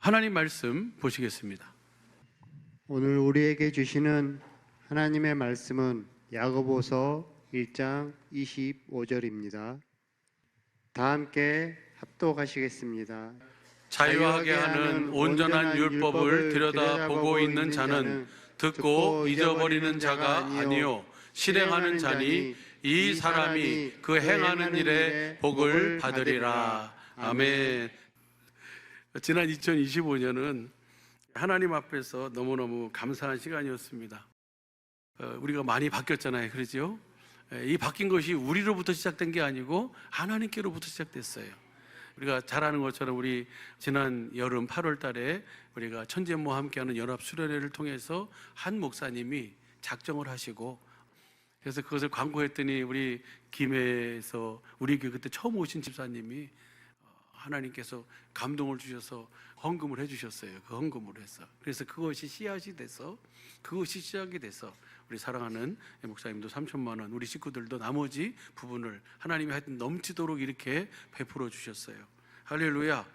하나님 말씀 보시겠습니다. 오늘 우리에게 주시는 하나님의 말씀은 야고보서 1장 25절입니다. 다 함께 합독하시겠습니다. 자유하게 하는 온전한 율법을 들여다보고 있는 자는 듣고 잊어버리는 자가 아니요 실행하는 자니 이 사람이 그 행하는 일에 복을 받으리라. 아멘. 지난 2025년은 하나님 앞에서 너무너무 감사한 시간이었습니다. 우리가 많이 바뀌었잖아요. 그렇죠? 이 바뀐 것이 우리로부터 시작된 게 아니고 하나님께로부터 시작됐어요. 우리가 잘 아는 것처럼 우리 지난 여름 8월 달에 우리가 천재모와 함께하는 연합 수련회를 통해서 한 목사님이 작정을 하시고, 그래서 그것을 광고했더니 우리 김해에서 우리 교회 그때 처음 오신 집사님이 하나님께서 감동을 주셔서 헌금을 해주셨어요. 그 헌금으로 해서. 그래서 그것이 씨앗이 돼서, 그것이 시작이 돼서 우리 사랑하는 목사님도 3천만 원, 우리 식구들도 나머지 부분을 하나님이 하여튼 넘치도록 이렇게 베풀어 주셨어요. 할렐루야.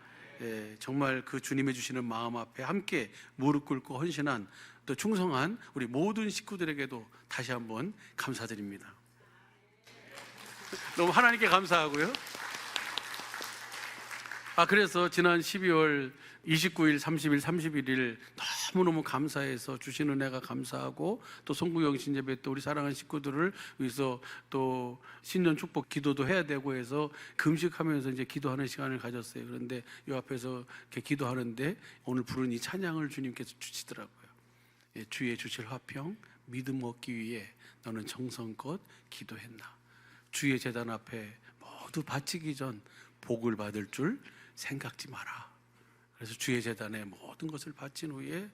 정말 그 주님의 주시는 마음 앞에 함께 무릎 꿇고 헌신한, 또 충성한 우리 모든 식구들에게도 다시 한번 감사드립니다. 너무 하나님께 감사하고요. 그래서 지난 12월 29일, 30일, 31일 너무너무 감사해서 주신 은혜가 감사하고, 또 송구영신 예배 또 우리 사랑하는 식구들을 위해서 또 신년 축복 기도도 해야 되고 해서 금식하면서 이제 기도하는 시간을 가졌어요. 그런데 이 앞에서 이렇게 기도하는데 오늘 부른 이 찬양을 주님께서 주시더라고요. 주의 주실 화평 믿음 얻기 위해 너는 정성껏 기도했나. 주의 제단 앞에 모두 바치기 전 복을 받을 줄 생각지 마라. 그래서 주의 제단에 모든 것을 바친 후에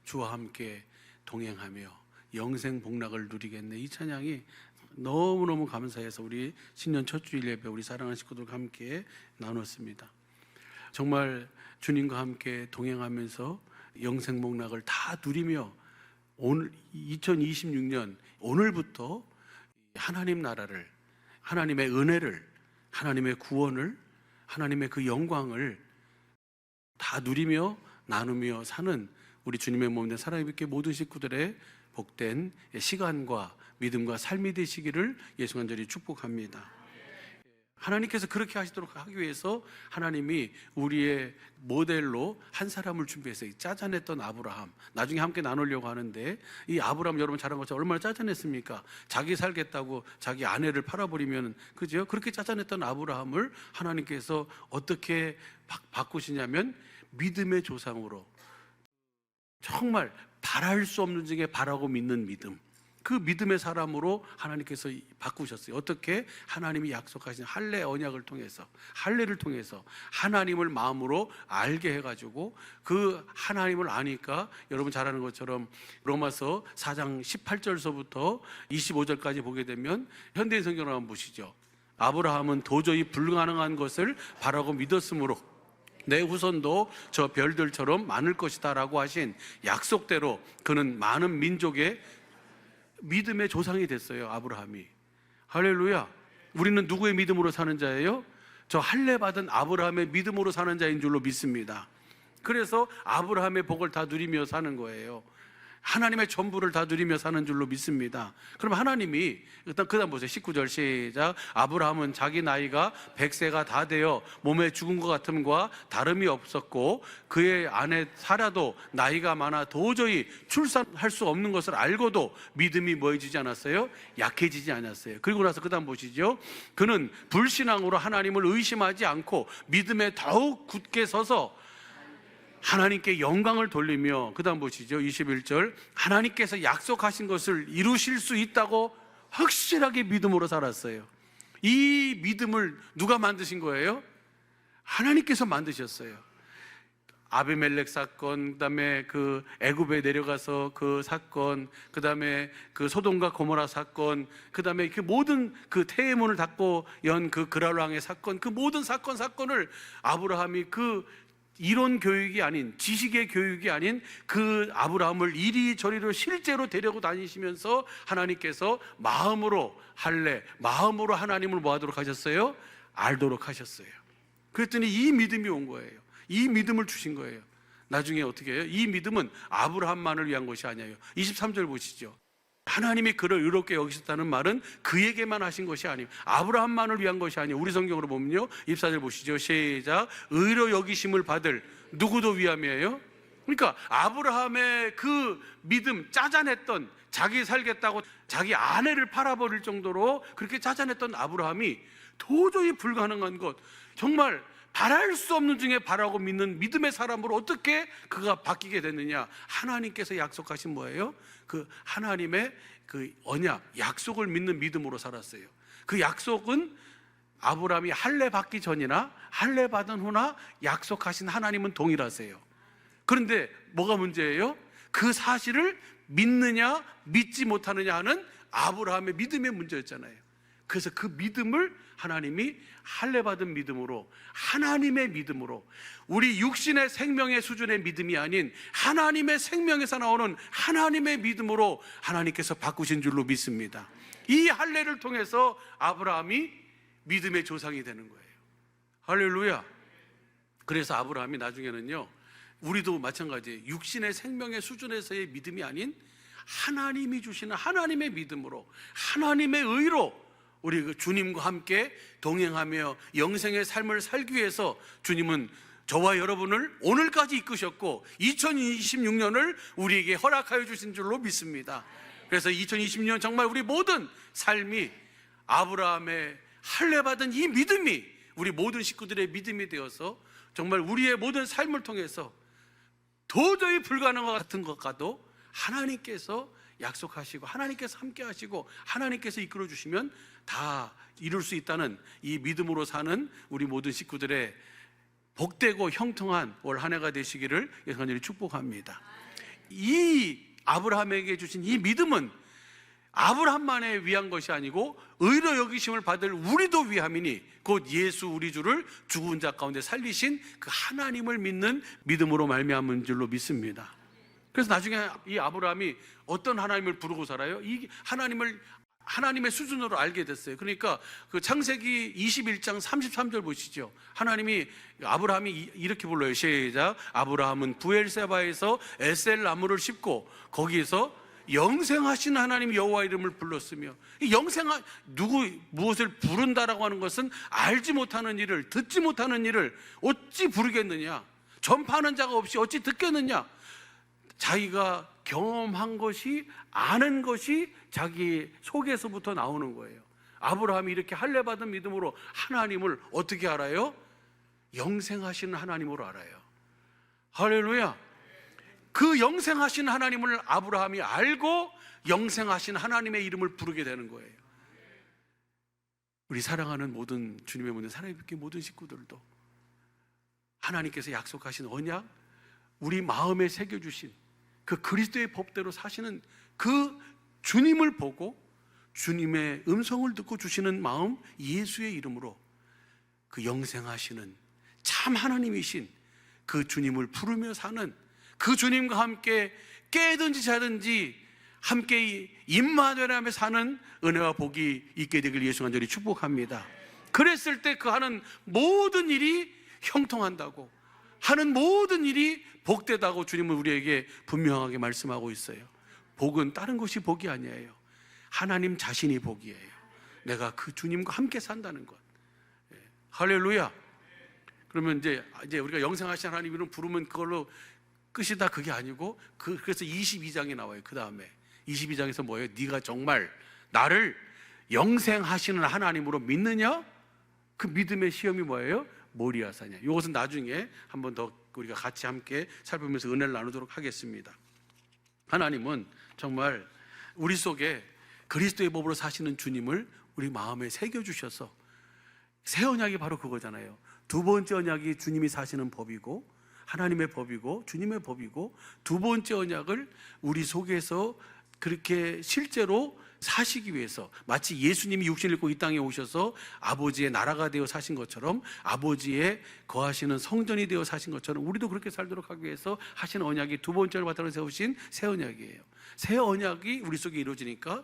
주와 함께 동행하며 영생 복락을 누리겠네. 이 찬양이 너무너무 감사해서 우리 신년 첫 주일 예배 우리 사랑하는 식구들과 함께 나눴습니다. 정말 주님과 함께 동행하면서 영생 복락을 다 누리며 오늘 2026년 오늘부터 하나님 나라를, 하나님의 은혜를, 하나님의 구원을, 하나님의 그 영광을 다 누리며 나누며 사는 우리 주님의 몸된 사랑의 빛의 모든 식구들의 복된 시간과 믿음과 삶이 되시기를 예수 간절히 축복합니다. 하나님께서 그렇게 하시도록 하기 위해서 하나님이 우리의 모델로 한 사람을 준비했어요. 짜잔했던 아브라함. 나중에 함께 나누려고 하는데, 이 아브라함 여러분 잘 한 것처럼 얼마나 짜잔했습니까? 자기 살겠다고 자기 아내를 팔아버리면, 그죠? 그렇게 짜잔했던 아브라함을 하나님께서 어떻게 바꾸시냐면 믿음의 조상으로, 정말 바랄 수 없는 중에 바라고 믿는 믿음, 그 믿음의 사람으로 하나님께서 바꾸셨어요. 어떻게? 하나님이 약속하신 할례 언약을 통해서, 할례를 통해서 하나님을 마음으로 알게 해가지고, 그 하나님을 아니까 여러분 잘 아는 것처럼 로마서 4장 18절서부터 25절까지 보게 되면 현대인 성경을 한번 보시죠. 아브라함은 도저히 불가능한 것을 바라고 믿었으므로 내 후손도 저 별들처럼 많을 것이다 라고 하신 약속대로 그는 많은 민족의 믿음의 조상이 됐어요. 아브라함이. 할렐루야. 우리는 누구의 믿음으로 사는 자예요? 저 할례 받은 아브라함의 믿음으로 사는 자인 줄로 믿습니다. 그래서 아브라함의 복을 다 누리며 사는 거예요. 하나님의 전부를 다 누리며 사는 줄로 믿습니다. 그럼 하나님이 일단 그 다음 보세요. 19절 시작. 아브라함은 자기 나이가 100세가 다 되어 몸에 죽은 것 같음과 다름이 없었고, 그의 아내 사라도 나이가 많아 도저히 출산할 수 없는 것을 알고도 믿음이 뭐해지지 않았어요? 약해지지 않았어요. 그리고 나서 그 다음 보시죠. 그는 불신앙으로 하나님을 의심하지 않고 믿음에 더욱 굳게 서서 하나님께 영광을 돌리며, 그 다음 보시죠. 21절. 하나님께서 약속하신 것을 이루실 수 있다고 확실하게 믿음으로 살았어요. 이 믿음을 누가 만드신 거예요? 하나님께서 만드셨어요. 아비멜렉 사건, 그 다음에 그 애굽에 내려가서 그 사건, 그 다음에 그 소돔과 고모라 사건, 그 다음에 그 모든 그 태의문을 닫고 연 그 그랄왕의 사건, 그 모든 사건을 아브라함이 그 이론 교육이 아닌, 지식의 교육이 아닌 그 아브라함을 이리저리로 실제로 데리고 다니시면서 하나님께서 마음으로 할례, 마음으로 하나님을 뭐 하도록 하셨어요? 알도록 하셨어요. 그랬더니 이 믿음이 온 거예요. 이 믿음을 주신 거예요. 나중에 어떻게 해요? 이 믿음은 아브라함만을 위한 것이 아니에요. 23절 보시죠. 하나님이 그를 의롭게 여기셨다는 말은 그에게만 하신 것이 아니에요. 아브라함만을 위한 것이 아니에요. 우리 성경으로 보면요, 24절 보시죠. 시작. 의로 여기심을 받을 누구도 위함이에요. 그러니까 아브라함의 그 믿음, 짜잔했던, 자기 살겠다고 자기 아내를 팔아버릴 정도로 그렇게 짜잔했던 아브라함이 도저히 불가능한 것, 정말 바랄 수 없는 중에 바라고 믿는 믿음의 사람으로 어떻게 그가 바뀌게 됐느냐? 하나님께서 약속하신 뭐예요? 그 하나님의 그 언약, 약속을 믿는 믿음으로 살았어요. 그 약속은 아브라함이 할례 받기 전이나 할례 받은 후나 약속하신 하나님은 동일하세요. 그런데 뭐가 문제예요? 그 사실을 믿느냐 믿지 못하느냐 하는 아브라함의 믿음의 문제였잖아요. 그래서 그 믿음을 하나님이 할례 받은 믿음으로, 하나님의 믿음으로, 우리 육신의 생명의 수준의 믿음이 아닌 하나님의 생명에서 나오는 하나님의 믿음으로 하나님께서 바꾸신 줄로 믿습니다. 이 할례를 통해서 아브라함이 믿음의 조상이 되는 거예요. 할렐루야. 그래서 아브라함이 나중에는요, 우리도 마찬가지예요. 육신의 생명의 수준에서의 믿음이 아닌 하나님이 주시는 하나님의 믿음으로, 하나님의 의로 우리 그 주님과 함께 동행하며 영생의 삶을 살기 위해서 주님은 저와 여러분을 오늘까지 이끄셨고 2026년을 우리에게 허락하여 주신 줄로 믿습니다. 그래서 2026년 정말 우리 모든 삶이 아브라함의 할례 받은 이 믿음이 우리 모든 식구들의 믿음이 되어서 정말 우리의 모든 삶을 통해서 도저히 불가능한 것 같은 것과도 하나님께서 약속하시고 하나님께서 함께 하시고 하나님께서 이끌어 주시면 다 이룰 수 있다는 이 믿음으로 사는 우리 모든 식구들의 복되고 형통한 올 한 해가 되시기를 간절히 축복합니다. 이 아브라함에게 주신 이 믿음은 아브라함만에 위한 것이 아니고 의로 여기심을 받을 우리도 위함이니 곧 예수 우리 주를 죽은 자 가운데 살리신 그 하나님을 믿는 믿음으로 말미암은 줄로 믿습니다. 그래서 나중에 이 아브라함이 어떤 하나님을 부르고 살아요? 이 하나님의 수준으로 알게 됐어요. 그러니까 그 창세기 21장 33절 보시죠. 하나님이 아브라함이 이렇게 불러요. 시작. 아브라함은 부엘세바에서 에셀 나무를 심고 거기에서 영생하신 하나님 여호와 이름을 불렀으며, 이 무엇을 부른다라고 하는 것은 알지 못하는 일을, 듣지 못하는 일을 어찌 부르겠느냐? 전파하는 자가 없이 어찌 듣겠느냐? 자기가 경험한 것이, 아는 것이 자기 속에서부터 나오는 거예요. 아브라함이 이렇게 할례 받은 믿음으로 하나님을 어떻게 알아요? 영생하시는 하나님으로 알아요. 할렐루야. 그 영생하신 하나님을 아브라함이 알고 영생하신 하나님의 이름을 부르게 되는 거예요. 우리 사랑하는 모든 주님의 모든 사랑의 모든 식구들도 하나님께서 약속하신 언약, 우리 마음에 새겨주신 그 그리스도의 법대로 사시는 그 주님을 보고 주님의 음성을 듣고 주시는 마음, 예수의 이름으로 그 영생하시는 참 하나님이신 그 주님을 부르며 사는, 그 주님과 함께 깨든지 자든지 함께 임마누엘하며 사는 은혜와 복이 있게 되길 예수 간절히 축복합니다. 그랬을 때 그 하는 모든 일이 형통한다고, 하는 모든 일이 복되다고 주님은 우리에게 분명하게 말씀하고 있어요. 복은 다른 것이 복이 아니에요. 하나님 자신이 복이에요. 내가 그 주님과 함께 산다는 것. 할렐루야. 그러면 이제 우리가 영생하신 하나님 이름 부르면 그걸로 끝이다, 그게 아니고 그래서 22장이 나와요. 그 다음에 22장에서 뭐예요? 네가 정말 나를 영생하시는 하나님으로 믿느냐? 그 믿음의 시험이 뭐예요? 모리아사냐. 이것은 나중에 한 번 더 우리가 같이 함께 살펴보면서 은혜를 나누도록 하겠습니다. 하나님은 정말 우리 속에 그리스도의 법으로 사시는 주님을 우리 마음에 새겨주셔서, 새 언약이 바로 그거잖아요. 두 번째 언약이 주님이 사시는 법이고 하나님의 법이고 주님의 법이고, 두 번째 언약을 우리 속에서 그렇게 실제로 사시기 위해서, 마치 예수님이 육신을 입고 이 땅에 오셔서 아버지의 나라가 되어 사신 것처럼, 아버지의 거하시는 성전이 되어 사신 것처럼 우리도 그렇게 살도록 하기 위해서 하신 언약이 두 번째로 바탕을 세우신 새 언약이에요. 새 언약이 우리 속에 이루어지니까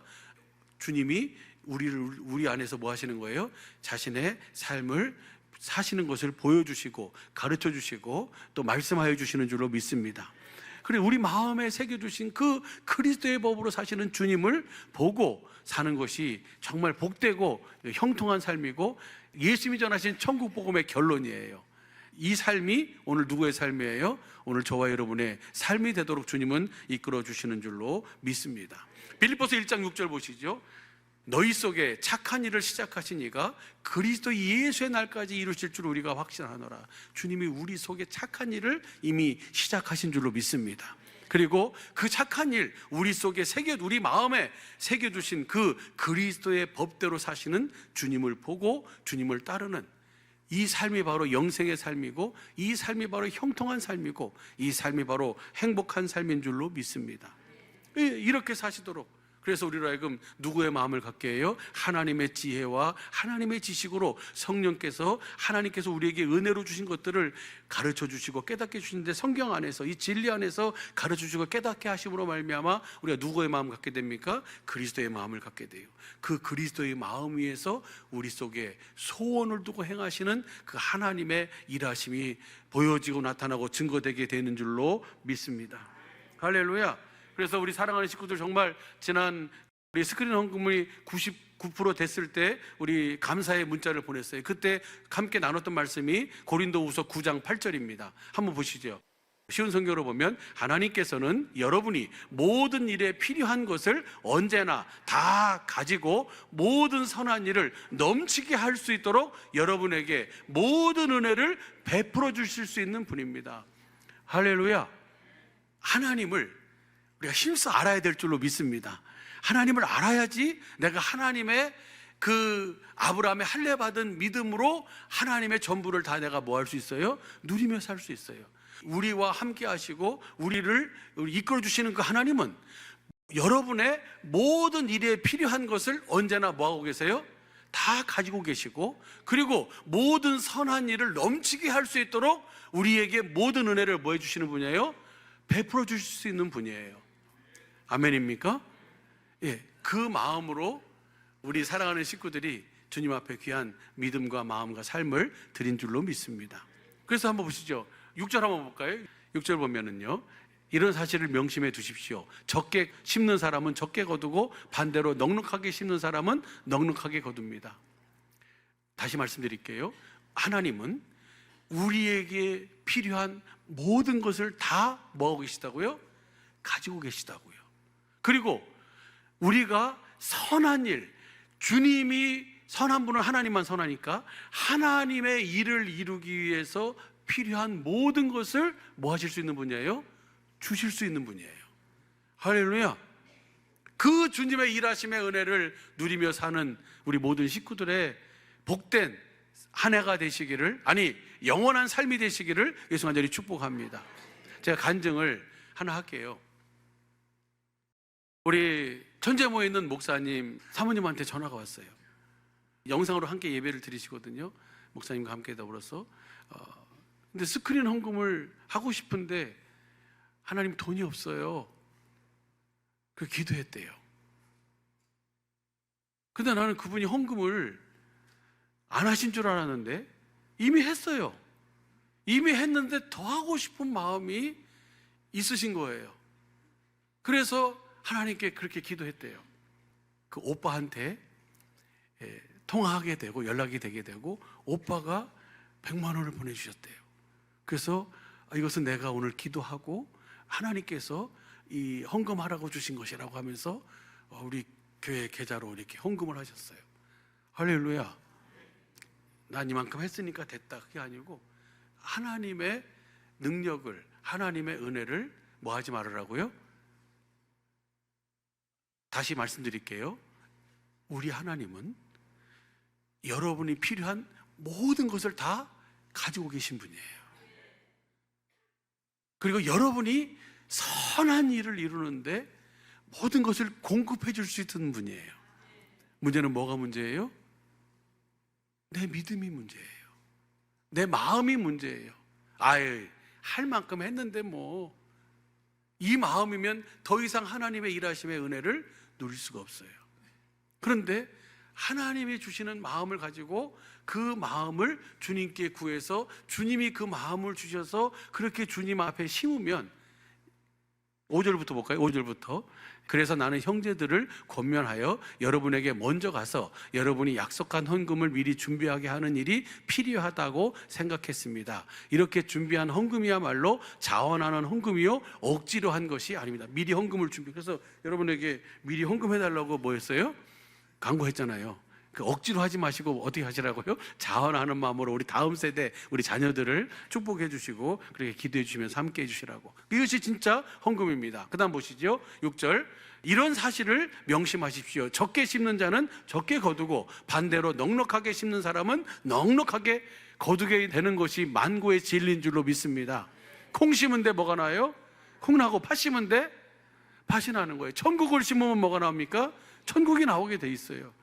주님이 우리 안에서 뭐 하시는 거예요? 자신의 삶을 사시는 것을 보여주시고 가르쳐 주시고 또 말씀하여 주시는 줄로 믿습니다. 그리고 우리 마음에 새겨주신 그 그리스도의 법으로 사시는 주님을 보고 사는 것이 정말 복되고 형통한 삶이고 예수님이 전하신 천국 복음의 결론이에요. 이 삶이 오늘 누구의 삶이에요? 오늘 저와 여러분의 삶이 되도록 주님은 이끌어 주시는 줄로 믿습니다. 빌립보서 1장 6절 보시죠. 너희 속에 착한 일을 시작하신 이가 그리스도 예수의 날까지 이루실 줄 우리가 확신하노라. 주님이 우리 속에 착한 일을 이미 시작하신 줄로 믿습니다. 그리고 그 착한 일 우리 속에 우리 마음에 새겨두신 그 그리스도의 법대로 사시는 주님을 보고 주님을 따르는 이 삶이 바로 영생의 삶이고, 이 삶이 바로 형통한 삶이고, 이 삶이 바로 행복한 삶인 줄로 믿습니다. 이렇게 사시도록, 그래서 우리로 하여금 누구의 마음을 갖게 해요? 하나님의 지혜와 하나님의 지식으로 성령께서, 하나님께서 우리에게 은혜로 주신 것들을 가르쳐 주시고 깨닫게 주시는데, 성경 안에서 이 진리 안에서 가르쳐 주시고 깨닫게 하심으로 말미암아 우리가 누구의 마음을 갖게 됩니까? 그리스도의 마음을 갖게 돼요. 그 그리스도의 마음 위에서 우리 속에 소원을 두고 행하시는 그 하나님의 일하심이 보여지고 나타나고 증거되게 되는 줄로 믿습니다. 할렐루야. 그래서 우리 사랑하는 식구들, 정말 지난 우리 스크린 헌금이 99% 됐을 때 우리 감사의 문자를 보냈어요. 그때 함께 나눴던 말씀이 고린도후서 9장 8절입니다. 한번 보시죠. 쉬운 성경으로 보면 하나님께서는 여러분이 모든 일에 필요한 것을 언제나 다 가지고 모든 선한 일을 넘치게 할 수 있도록 여러분에게 모든 은혜를 베풀어 주실 수 있는 분입니다. 할렐루야. 하나님을 우리가 힘써 알아야 될 줄로 믿습니다. 하나님을 알아야지 내가 하나님의 그 아브라함의 할례받은 믿음으로 하나님의 전부를 다 내가 뭐 할 수 있어요? 누리며 살 수 있어요. 우리와 함께 하시고 우리를 이끌어 주시는 그 하나님은 여러분의 모든 일에 필요한 것을 언제나 뭐 하고 계세요? 다 가지고 계시고, 그리고 모든 선한 일을 넘치게 할 수 있도록 우리에게 모든 은혜를 뭐 해주시는 분이에요? 베풀어 주실 수 있는 분이에요. 아멘입니까? 예, 그 마음으로 우리 사랑하는 식구들이 주님 앞에 귀한 믿음과 마음과 삶을 드린 줄로 믿습니다. 그래서 한번 보시죠. 6절 한번 볼까요? 6절 보면은요, 이런 사실을 명심해 두십시오. 적게 심는 사람은 적게 거두고 반대로 넉넉하게 심는 사람은 넉넉하게 거둡니다. 다시 말씀드릴게요. 하나님은 우리에게 필요한 모든 것을 다 뭐하고 계시다고요? 가지고 계시다고요. 그리고 우리가 선한 일, 주님이 선한 분은 하나님만 선하니까 하나님의 일을 이루기 위해서 필요한 모든 것을 뭐 하실 수 있는 분이에요? 주실 수 있는 분이에요. 할렐루야. 그 주님의 일하심의 은혜를 누리며 사는 우리 모든 식구들의 복된 한 해가 되시기를, 아니 영원한 삶이 되시기를 예수 간절히 축복합니다. 제가 간증을 하나 할게요. 우리 천재모에 있는 목사님 사모님한테 전화가 왔어요. 영상으로 함께 예배를 드리시거든요. 목사님과 함께 더불어서. 근데 스크린 헌금을 하고 싶은데 하나님 돈이 없어요. 그 기도했대요. 근데 나는 그분이 헌금을 안 하신 줄 알았는데 이미 했어요. 이미 했는데 더 하고 싶은 마음이 있으신 거예요. 그래서 하나님께 그렇게 기도했대요. 그 오빠한테 통화하게 되고 연락이 되게 되고 오빠가 100만 원을 보내주셨대요. 그래서 이것은 내가 오늘 기도하고 하나님께서 이 헌금하라고 주신 것이라고 하면서 우리 교회 계좌로 이렇게 헌금을 하셨어요. 할렐루야. 난 이만큼 했으니까 됐다, 그게 아니고 하나님의 능력을, 하나님의 은혜를 뭐 하지 말으라고요? 다시 말씀드릴게요. 우리 하나님은 여러분이 필요한 모든 것을 다 가지고 계신 분이에요. 그리고 여러분이 선한 일을 이루는데 모든 것을 공급해 줄 수 있는 분이에요. 문제는 뭐가 문제예요? 내 믿음이 문제예요. 내 마음이 문제예요. 할 만큼 했는데 뭐, 이 마음이면 더 이상 하나님의 일하심의 은혜를 누릴 수가 없어요. 그런데 하나님이 주시는 마음을 가지고 그 마음을 주님께 구해서 주님이 그 마음을 주셔서 그렇게 주님 앞에 심으면 5절부터 볼까요? 5절부터. 그래서 나는 형제들을 권면하여 여러분에게 먼저 가서 여러분이 약속한 헌금을 미리 준비하게 하는 일이 필요하다고 생각했습니다. 이렇게 준비한 헌금이야말로 자원하는 헌금이요 억지로 한 것이 아닙니다. 미리 헌금을 준비. 그래서 여러분에게 미리 헌금해달라고 뭐 했어요? 광고했잖아요. 그 억지로 하지 마시고 어떻게 하시라고요? 자원하는 마음으로 우리 다음 세대 우리 자녀들을 축복해 주시고 그렇게 기도해 주시면서 함께 해 주시라고. 이것이 진짜 헌금입니다. 그 다음 보시죠. 6절. 이런 사실을 명심하십시오. 적게 심는 자는 적게 거두고 반대로 넉넉하게 심는 사람은 넉넉하게 거두게 되는 것이 만고의 진리인 줄로 믿습니다. 콩 심은데 뭐가 나요? 콩 나고 팥 심은데 팥이 나는 거예요. 천국을 심으면 뭐가 나옵니까? 천국이 나오게 돼 있어요.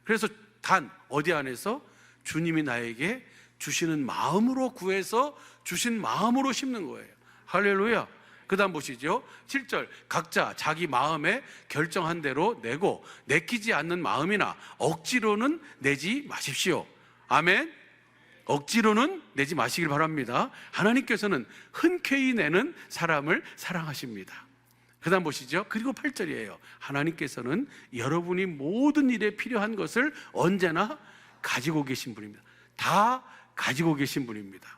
그래서 단 어디 안에서 주님이 나에게 주시는 마음으로 구해서 주신 마음으로 심는 거예요. 할렐루야. 그 다음 보시죠. 7절. 각자 자기 마음에 결정한 대로 내고 내키지 않는 마음이나 억지로는 내지 마십시오. 아멘. 억지로는 내지 마시길 바랍니다. 하나님께서는 흔쾌히 내는 사람을 사랑하십니다. 그 다음 보시죠. 그리고 8절이에요. 하나님께서는 여러분이 모든 일에 필요한 것을 언제나 가지고 계신 분입니다. 다 가지고 계신 분입니다.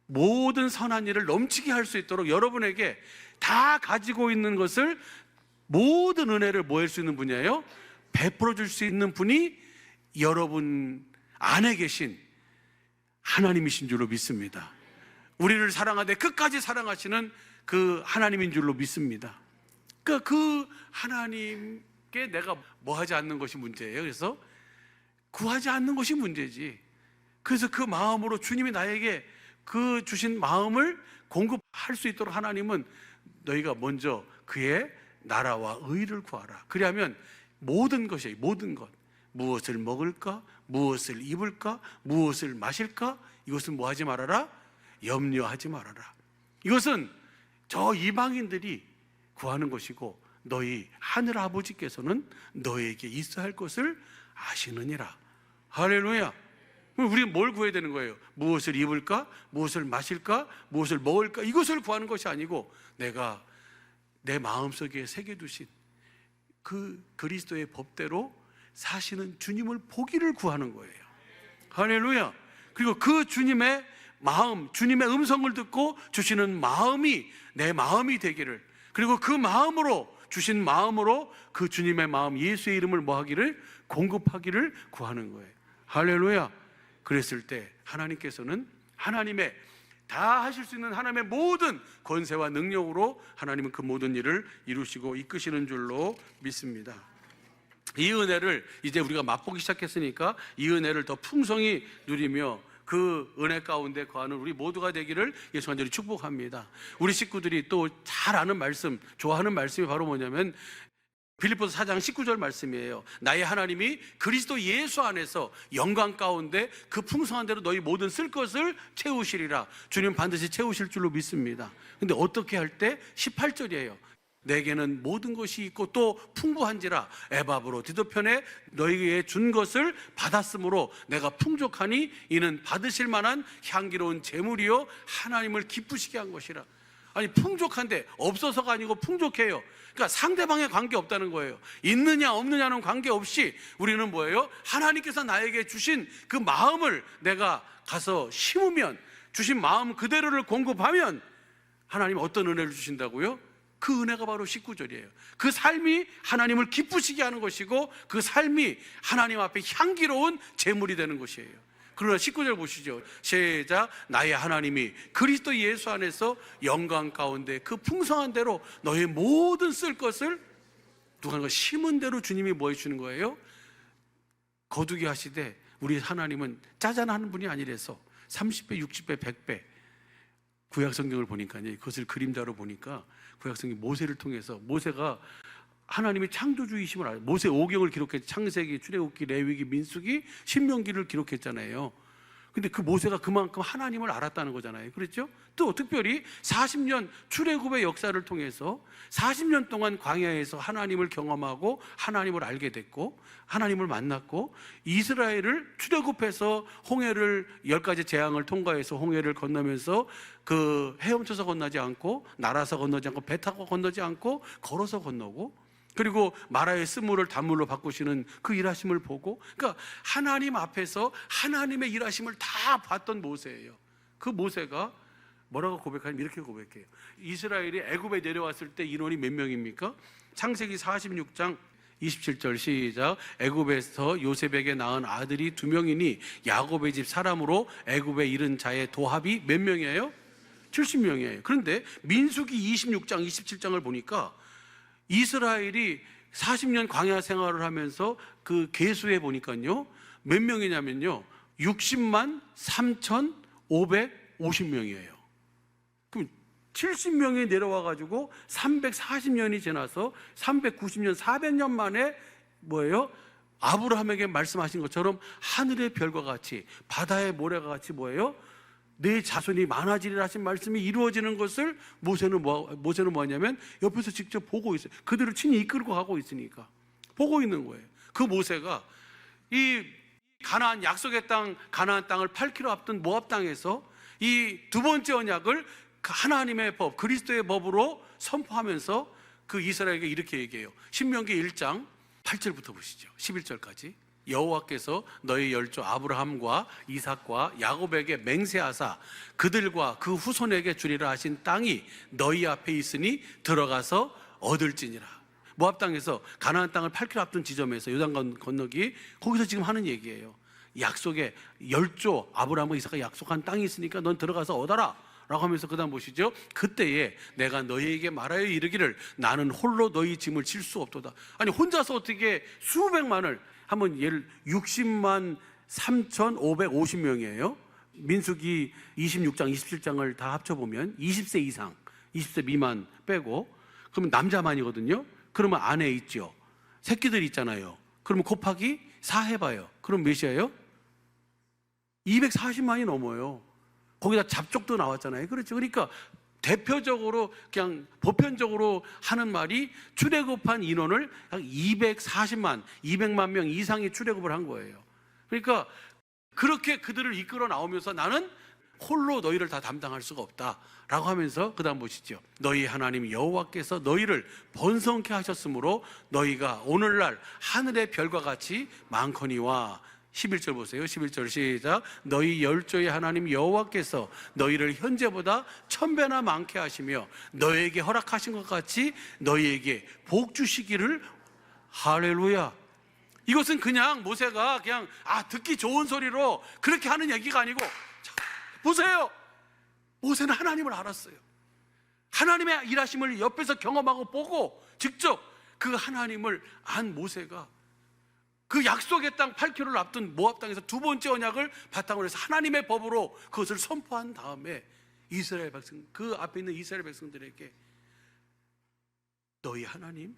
모든 선한 일을 넘치게 할 수 있도록 여러분에게 다 가지고 있는 것을 모든 은혜를 뭐 할 수 있는 분이에요? 베풀어 줄 수 있는 분이 여러분 안에 계신 하나님이신 줄로 믿습니다. 우리를 사랑하되 끝까지 사랑하시는 그 하나님인 줄로 믿습니다. 그러니까 그 하나님께 내가 뭐 하지 않는 것이 문제예요. 그래서 구하지 않는 것이 문제지. 그래서 그 마음으로 주님이 나에게 그 주신 마음을 공급할 수 있도록 하나님은 너희가 먼저 그의 나라와 의를 구하라. 그리하면 모든 것이 모든 것, 무엇을 먹을까, 무엇을 입을까, 무엇을 마실까, 이것은 뭐 하지 말아라? 염려하지 말아라. 이것은 저 이방인들이 구하는 것이고 너희 하늘 아버지께서는 너희에게 있어야 할 것을 아시느니라. 할렐루야. 그럼 우리는 뭘 구해야 되는 거예요? 무엇을 입을까? 무엇을 마실까? 무엇을 먹을까? 이것을 구하는 것이 아니고 내가 내 마음속에 새겨두신 그 그리스도의 법대로 사시는 주님을 보기를 구하는 거예요. 할렐루야. 그리고 그 주님의 마음, 주님의 음성을 듣고 주시는 마음이 내 마음이 되기를, 그리고 그 마음으로 주신 마음으로 그 주님의 마음 예수의 이름을 뭐 하기를 공급하기를 구하는 거예요. 할렐루야. 그랬을 때 하나님께서는 하나님의 다 하실 수 있는 하나님의 모든 권세와 능력으로 하나님은 그 모든 일을 이루시고 이끄시는 줄로 믿습니다. 이 은혜를 이제 우리가 맛보기 시작했으니까 이 은혜를 더 풍성히 누리며 그 은혜 가운데 거하는 우리 모두가 되기를 예수 간절히 축복합니다. 우리 식구들이 또 잘 아는 말씀, 좋아하는 말씀이 바로 뭐냐면 빌립보서 4장 19절 말씀이에요. 나의 하나님이 그리스도 예수 안에서 영광 가운데 그 풍성한 대로 너희 모든 쓸 것을 채우시리라. 주님 반드시 채우실 줄로 믿습니다. 근데 어떻게 할 때? 18절이에요. 내게는 모든 것이 있고 또 풍부한지라 에바브로 디도편에 너희에게 준 것을 받았으므로 내가 풍족하니 이는 받으실 만한 향기로운 제물이요 하나님을 기쁘시게 한 것이라. 아니 풍족한데 없어서가 아니고 풍족해요. 그러니까 상대방에 관계없다는 거예요. 있느냐 없느냐는 관계없이 우리는 뭐예요? 하나님께서 나에게 주신 그 마음을 내가 가서 심으면, 주신 마음 그대로를 공급하면 하나님 어떤 은혜를 주신다고요? 그 은혜가 바로 19절이에요. 그 삶이 하나님을 기쁘시게 하는 것이고 그 삶이 하나님 앞에 향기로운 제물이 되는 것이에요. 그러나 19절 보시죠. 시작. 나의 하나님이 그리스도 예수 안에서 영광 가운데 그 풍성한 대로 너의 모든 쓸 것을 누가 심은 대로 주님이 뭐 해주는 거예요? 거두게 하시되 우리 하나님은 짜잔하는 분이 아니라서 30배, 60배, 100배 구약 성경을 보니까요, 그것을 그림자로 보니까 구약 성경 모세를 통해서 모세가 하나님의 창조주이심을 알아요. 모세 5경을 기록했죠. 창세기, 출애굽기, 레위기, 민수기, 신명기를 기록했잖아요. 근데 그 모세가 그만큼 하나님을 알았다는 거잖아요. 그렇죠? 또 특별히 40년 출애굽의 역사를 통해서 40년 동안 광야에서 하나님을 경험하고 하나님을 알게 됐고 하나님을 만났고 이스라엘을 출애굽해서 홍해를 10가지 재앙을 통과해서 홍해를 건너면서 그 헤엄쳐서 건너지 않고 날아서 건너지 않고 배 타고 건너지 않고 걸어서 건너고 그리고 마라의 쓴물을 단물로 바꾸시는 그 일하심을 보고 그러니까 하나님 앞에서 하나님의 일하심을 다 봤던 모세예요. 그 모세가 뭐라고 고백하냐면 이렇게 고백해요. 이스라엘이 애굽에 내려왔을 때 인원이 몇 명입니까? 창세기 46장 27절 시작. 애굽에서 요셉에게 낳은 아들이 2명이니 야곱의 집 사람으로 애굽에 이른 자의 도합이 몇 명이에요? 70명이에요. 그런데 민수기 26장 27장을 보니까 이스라엘이 40년 광야 생활을 하면서 그 계수해 보니까요 몇 명이냐면요 60만 3,550명이에요. 그럼 70명이 내려와 가지고 340년이 지나서 390년 400년 만에 뭐예요? 아브라함에게 말씀하신 것처럼 하늘의 별과 같이 바다의 모래가 같이 뭐예요? 내 자손이 많아지리라 하신 말씀이 이루어지는 것을 모세는 뭐냐면 옆에서 직접 보고 있어요. 그들을 친히 이끌고 가고 있으니까 보고 있는 거예요. 그 모세가 이 가나안 약속의 땅 가나안 땅을 8km 앞둔 모압 땅에서 이 두 번째 언약을 하나님의 법 그리스도의 법으로 선포하면서 그 이스라엘에게 이렇게 얘기해요. 신명기 1장 8절부터 보시죠. 11절까지. 여호와께서 너희 열조 아브라함과 이삭과 야곱에게 맹세하사 그들과 그 후손에게 주리라 하신 땅이 너희 앞에 있으니 들어가서 얻을지니라. 모압 땅에서 가나안 땅을 8km 앞둔 지점에서 요단 건너기 거기서 지금 하는 얘기예요. 약속의 열조 아브라함과 이삭과 약속한 땅이 있으니까 넌 들어가서 얻어라 라고 하면서 그 다음 보시죠. 그때에 내가 너희에게 말하여 이르기를 나는 홀로 너희 짐을 질 수 없도다. 아니 혼자서 어떻게 수백만을 한번 예를 60만 3,550명이에요. 민수기 26장 27장을 다 합쳐보면 20세 이상 20세 미만 빼고 그러면 남자만이거든요. 그러면 아내 있죠. 새끼들 있잖아요. 그러면 곱하기 4 해봐요. 그럼 몇이에요? 240만이 넘어요. 거기다 잡족도 나왔잖아요. 그렇죠. 그러니까 대표적으로 그냥 보편적으로 하는 말이 출애굽한 인원을 한 240만, 200만 명 이상이 출애굽을 한 거예요. 그러니까 그렇게 그들을 이끌어 나오면서 나는 홀로 너희를 다 담당할 수가 없다라고 하면서 그 다음 보시죠. 너희 하나님 여호와께서 너희를 번성케 하셨으므로 너희가 오늘날 하늘의 별과 같이 많거니와 11절 보세요. 11절 시작. 너희 열조의 하나님 여호와께서 너희를 현재보다 1000배나 많게 하시며 너희에게 허락하신 것 같이 너희에게 복 주시기를. 할렐루야. 이것은 그냥 모세가 그냥 듣기 좋은 소리로 그렇게 하는 얘기가 아니고 자, 보세요. 모세는 하나님을 알았어요. 하나님의 일하심을 옆에서 경험하고 보고 직접 그 하나님을 안 모세가 그 약속의 땅 8km를 앞둔 모압 땅에서 두 번째 언약을 바탕으로 해서 하나님의 법으로 그것을 선포한 다음에 이스라엘 백성, 그 앞에 있는 이스라엘 백성들에게 너희 하나님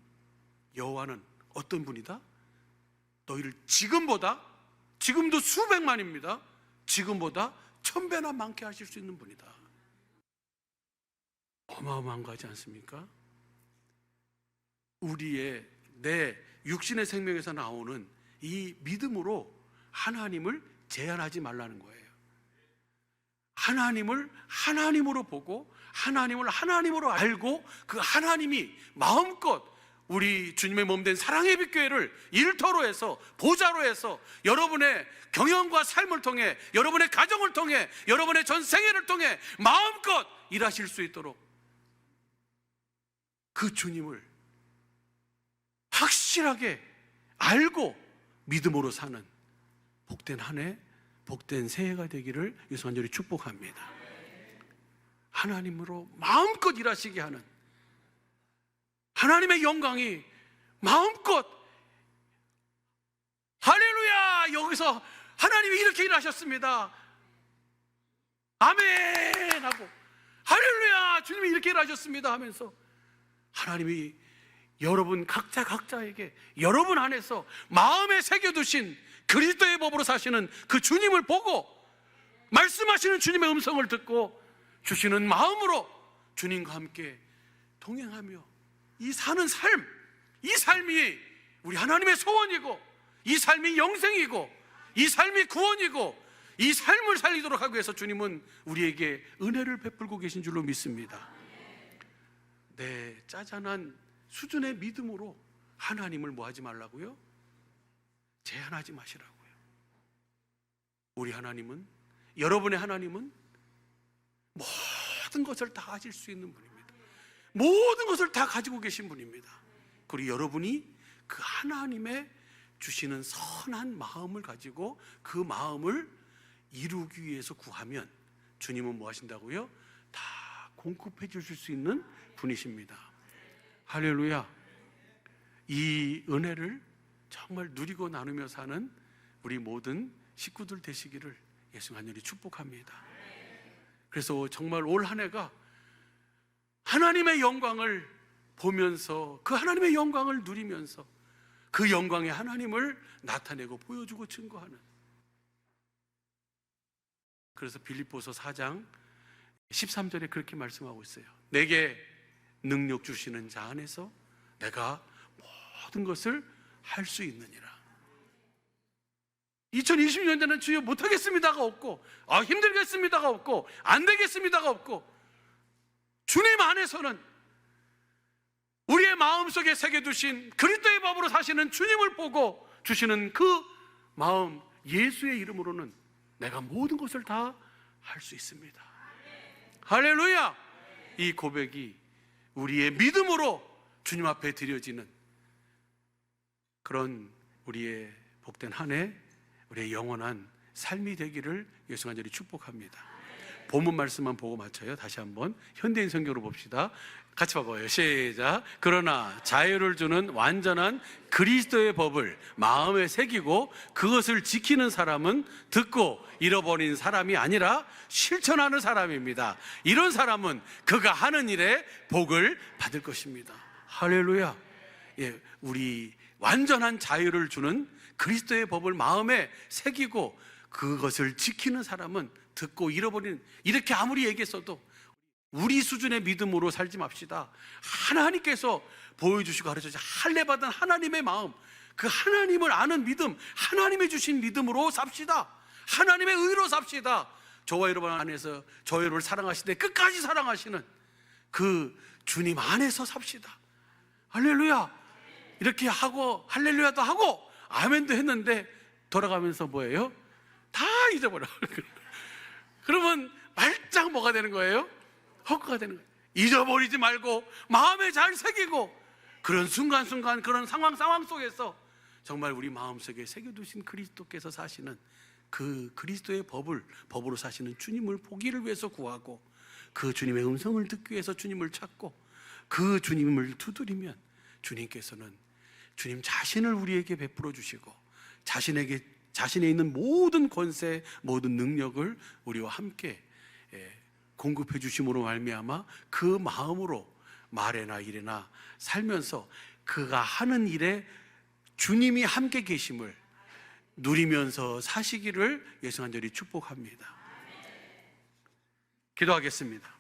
여호와는 어떤 분이다? 너희를 지금도 수백만입니다. 지금보다 1000배나 많게 하실 수 있는 분이다. 어마어마한 거 하지 않습니까? 우리의 내 육신의 생명에서 나오는 이 믿음으로 하나님을 제한하지 말라는 거예요. 하나님을 하나님으로 보고 하나님을 하나님으로 알고 그 하나님이 마음껏 우리 주님의 몸된 사랑의 빛교회를 일터로 해서 보좌로 해서 여러분의 경영과 삶을 통해 여러분의 가정을 통해 여러분의 전 생애를 통해 마음껏 일하실 수 있도록 그 주님을 확실하게 알고 믿음으로 사는 복된 한 해, 복된 새해가 되기를 유선절이 축복합니다. 하나님으로 마음껏 일하시게 하는 하나님의 영광이 마음껏 할렐루야 여기서 하나님이 이렇게 일하셨습니다 아멘 하고 할렐루야 주님이 이렇게 일하셨습니다 하면서 하나님이 여러분 각자에게 여러분 안에서 마음에 새겨두신 그리스도의 법으로 사시는 그 주님을 보고 말씀하시는 주님의 음성을 듣고 주시는 마음으로 주님과 함께 동행하며 이 사는 삶, 이 삶이 우리 하나님의 소원이고, 이 삶이 영생이고, 이 삶이 구원이고, 이 삶을 살리도록 하기 위해서 주님은 우리에게 은혜를 베풀고 계신 줄로 믿습니다. 네, 짜잔한 수준의 믿음으로 하나님을 뭐 하지 말라고요? 제한하지 마시라고요. 우리 하나님은, 여러분의 하나님은 모든 것을 다 가질 수 있는 분입니다. 모든 것을 다 가지고 계신 분입니다. 그리고 여러분이 그 하나님의 주시는 선한 마음을 가지고 그 마음을 이루기 위해서 구하면 주님은 뭐 하신다고요? 다 공급해 주실 수 있는 분이십니다. 할렐루야. 이 은혜를 정말 누리고 나누며 사는 우리 모든 식구들 되시기를 예수 간절히 축복합니다. 그래서 정말 올 한 해가 하나님의 영광을 보면서, 그 하나님의 영광을 누리면서 그 영광의 하나님을 나타내고 보여주고 증거하는, 그래서 빌립보서 4장 13절에 그렇게 말씀하고 있어요. 내게 능력 주시는 자 안에서 내가 모든 것을 할 수 있느니라. 2020년대는 주여 못하겠습니다가 없고, 힘들겠습니다가 없고, 안 되겠습니다가 없고, 주님 안에서는 우리의 마음속에 새겨두신 그리스도의 법으로 사시는 주님을 보고 주시는 그 마음, 예수의 이름으로는 내가 모든 것을 다 할 수 있습니다. 할렐루야. 이 고백이 우리의 믿음으로 주님 앞에 드려지는 그런 우리의 복된 한 해, 우리의 영원한 삶이 되기를 예수 간절히 축복합니다. 본문 말씀만 보고 마쳐요. 다시 한번 현대인 성경으로 봅시다. 같이 봐봐요. 시작. 그러나 자유를 주는 완전한 그리스도의 법을 마음에 새기고 그것을 지키는 사람은 듣고 잃어버린 사람이 아니라 실천하는 사람입니다. 이런 사람은 그가 하는 일에 복을 받을 것입니다. 할렐루야. 예, 우리 완전한 자유를 주는 그리스도의 법을 마음에 새기고 그것을 지키는 사람은 듣고 잃어버리는, 이렇게 아무리 얘기했어도 우리 수준의 믿음으로 살지 맙시다. 하나님께서 보여주시고 가르쳐주신 할례받은 하나님의 마음, 그 하나님을 아는 믿음, 하나님이 주신 믿음으로 삽시다. 하나님의 의로 삽시다. 저와 여러분 안에서 저와 여러분을 사랑하시되 끝까지 사랑하시는 그 주님 안에서 삽시다. 할렐루야. 이렇게 하고 할렐루야도 하고 아멘도 했는데 돌아가면서 뭐예요? 다 잊어버려. 그러면 말짱 뭐가 되는 거예요? 헛거가 되는 거예요. 잊어버리지 말고 마음에 잘 새기고 그런 순간순간 그런 상황 속에서 정말 우리 마음속에 새겨두신 그리스도께서 사시는 그 그리스도의 법으로 사시는 주님을 보기를 위해서 구하고 그 주님의 음성을 듣기 위해서 주님을 찾고 그 주님을 두드리면 주님께서는 주님 자신을 우리에게 베풀어 주시고 자신에 있는 모든 권세, 모든 능력을 우리와 함께 공급해 주심으로 말미암아 그 마음으로 말에나 일에나 살면서 그가 하는 일에 주님이 함께 계심을 누리면서 사시기를 예수 간절히 축복합니다. 기도하겠습니다.